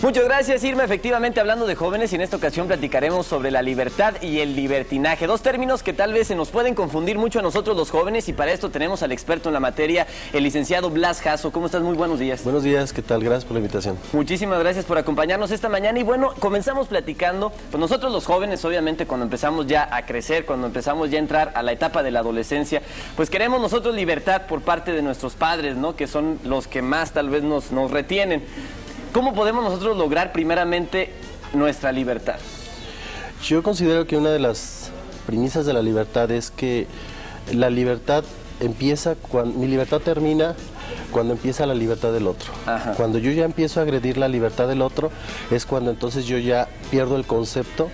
Muchas gracias, Irma. Efectivamente, hablando de jóvenes, y en esta ocasión platicaremos sobre la libertad y el libertinaje. Dos términos que tal vez se nos pueden confundir mucho a nosotros los jóvenes, y para esto tenemos al experto en la materia, el licenciado Blas Jasso. ¿Cómo estás? Muy buenos días. Buenos días, ¿qué tal? Gracias por la invitación. Muchísimas gracias por acompañarnos esta mañana. Y bueno, comenzamos platicando, pues nosotros los jóvenes, obviamente, cuando empezamos ya a crecer, cuando empezamos ya a entrar a la etapa de la adolescencia, pues queremos nosotros libertad por parte de nuestros padres, ¿no? Que son los que más tal vez nos retienen. ¿Cómo podemos nosotros lograr primeramente nuestra libertad? Yo considero que una de las premisas de la libertad es que la libertad empieza cuando mi libertad termina cuando empieza la libertad del otro. Ajá. Cuando yo ya empiezo a agredir la libertad del otro es cuando entonces yo ya pierdo el concepto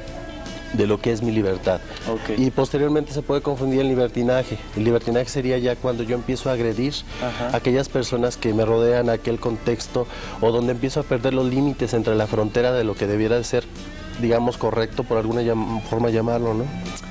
de lo que es mi libertad. Okay. Y posteriormente se puede confundir el libertinaje. El libertinaje sería ya cuando yo empiezo a agredir a aquellas personas que me rodean, aquel contexto, o donde empiezo a perder los límites entre la frontera de lo que debiera de ser, digamos, correcto, por alguna forma llamarlo, ¿no?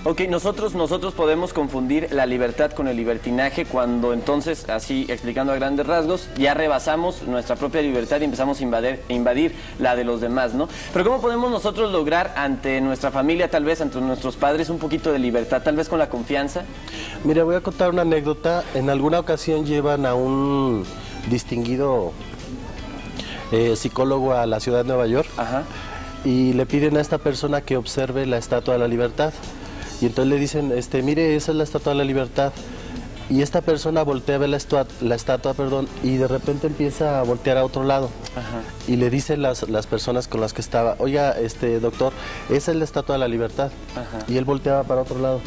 Ok, nosotros podemos confundir la libertad con el libertinaje cuando entonces, así explicando a grandes rasgos, ya rebasamos nuestra propia libertad y empezamos a invadir la de los demás, ¿no? Pero ¿cómo podemos nosotros lograr ante nuestra familia, tal vez ante nuestros padres, un poquito de libertad, tal vez con la confianza? Mira, voy a contar una anécdota. En alguna ocasión llevan a un distinguido psicólogo a la ciudad de Nueva York. Ajá. Y le piden a esta persona que observe la Estatua de la Libertad. Y entonces le dicen, mire, esa es la Estatua de la Libertad. Y esta persona voltea a ver la estatua, y de repente empieza a voltear a otro lado. Ajá. Y le dicen las personas con las que estaba, oiga, doctor, esa es la Estatua de la Libertad. Ajá. Y él volteaba para otro lado.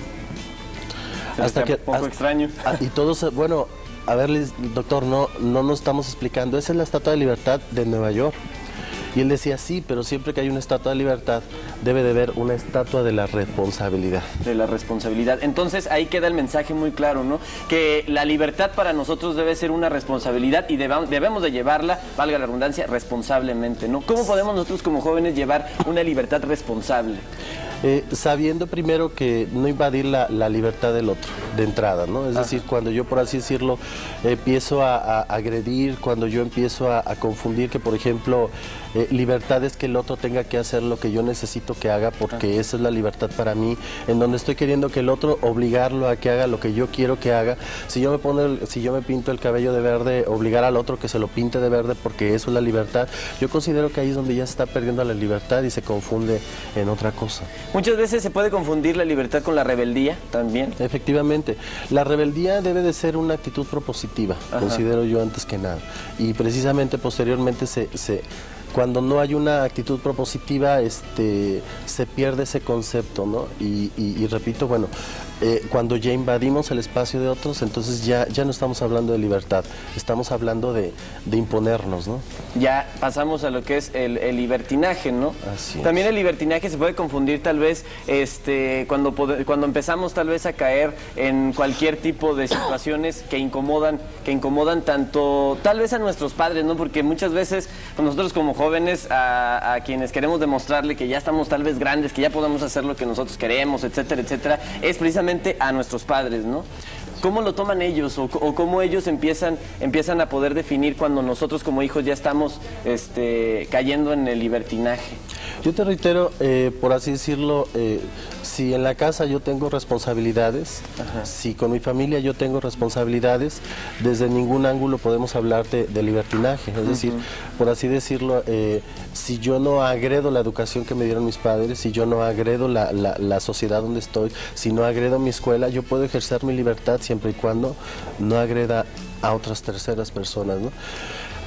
Hasta que un poco extraño. Y todos, bueno, a ver, doctor, no nos estamos explicando, esa es la Estatua de Libertad de Nueva York. Y él decía, sí, pero siempre que hay una estatua de libertad, debe de haber una estatua de la responsabilidad. De la responsabilidad. Entonces ahí queda el mensaje muy claro, ¿no? Que la libertad para nosotros debe ser una responsabilidad y debemos de llevarla, valga la redundancia, responsablemente, ¿no? ¿Cómo podemos nosotros como jóvenes llevar una libertad responsable? Sabiendo primero que no invadir la libertad del otro, de entrada, ¿no? Es decir, cuando yo, por así decirlo, empiezo a agredir, cuando yo empiezo a confundir que, por ejemplo, libertad es que el otro tenga que hacer lo que yo necesito que haga, porque esa es la libertad para mí, en donde estoy queriendo que el otro, obligarlo a que haga lo que yo quiero que haga. Si yo me pinto el cabello de verde, obligar al otro que se lo pinte de verde, porque eso es la libertad. Yo considero que ahí es donde ya se está perdiendo la libertad y se confunde en otra cosa. Muchas veces se puede confundir la libertad con la rebeldía también. Efectivamente, la rebeldía debe de ser una actitud propositiva, considero yo, antes que nada. Y precisamente posteriormente cuando no hay una actitud propositiva, se pierde ese concepto, ¿no? Y repito, bueno, cuando ya invadimos el espacio de otros, entonces ya no estamos hablando de libertad, estamos hablando de imponernos, ¿no? Ya pasamos a lo que es el libertinaje, ¿no? Así es. También el libertinaje se puede confundir tal vez cuando empezamos tal vez a caer en cualquier tipo de situaciones que incomodan tanto tal vez a nuestros padres, ¿no? Porque muchas veces pues, nosotros como jóvenes a quienes queremos demostrarle que ya estamos tal vez grandes, que ya podemos hacer lo que nosotros queremos, etcétera, etcétera, es precisamente a nuestros padres, ¿no? ¿Cómo lo toman ellos o cómo ellos empiezan a poder definir cuando nosotros como hijos ya estamos cayendo en el libertinaje? Yo te reitero, por así decirlo, si en la casa yo tengo responsabilidades, si con mi familia yo tengo responsabilidades, desde ningún ángulo podemos hablar de libertinaje. Es decir, por así decirlo, si yo no agredo la educación que me dieron mis padres, si yo no agredo la sociedad donde estoy, si no agredo mi escuela, yo puedo ejercer mi libertad siempre y cuando no agreda a otras terceras personas, ¿no?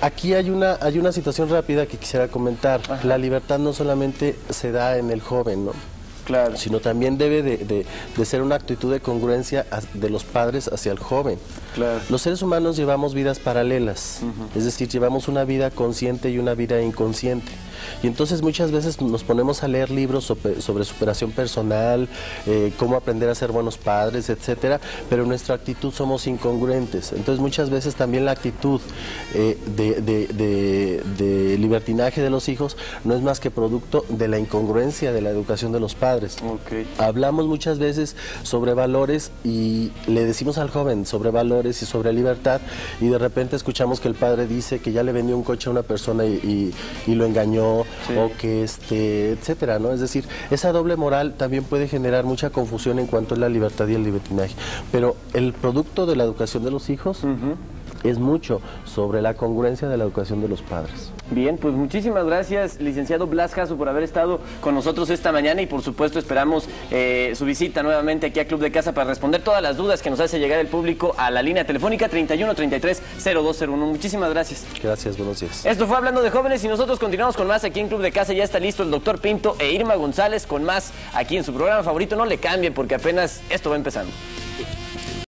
Aquí hay una situación rápida que quisiera comentar. La libertad no solamente se da en el joven, ¿no? Claro. Sino también debe de ser una actitud de congruencia de los padres hacia el joven. Claro. Los seres humanos llevamos vidas paralelas, es decir, llevamos una vida consciente y una vida inconsciente. Y entonces muchas veces nos ponemos a leer libros sobre superación personal, cómo aprender a ser buenos padres, etcétera, pero en nuestra actitud somos incongruentes. Entonces muchas veces también la actitud de libertinaje de los hijos no es más que producto de la incongruencia de la educación de los padres. Okay. Hablamos muchas veces sobre valores y le decimos al joven sobre valores y sobre libertad, y de repente escuchamos que el padre dice que ya le vendió un coche a una persona y lo engañó, no, o que etcétera, ¿no? Es decir, esa doble moral también puede generar mucha confusión en cuanto a la libertad y el libertinaje. Pero el producto de la educación de los hijos es mucho sobre la congruencia de la educación de los padres. Bien, pues muchísimas gracias, licenciado Blas Jasso, por haber estado con nosotros esta mañana y por supuesto esperamos su visita nuevamente aquí a Club de Casa para responder todas las dudas que nos hace llegar el público a la línea telefónica 31 33 0201. Muchísimas gracias. Gracias, buenos días. Esto fue Hablando de Jóvenes y nosotros continuamos con más aquí en Club de Casa. Ya está listo el doctor Pinto e Irma González con más aquí en su programa favorito. No le cambien porque apenas esto va empezando.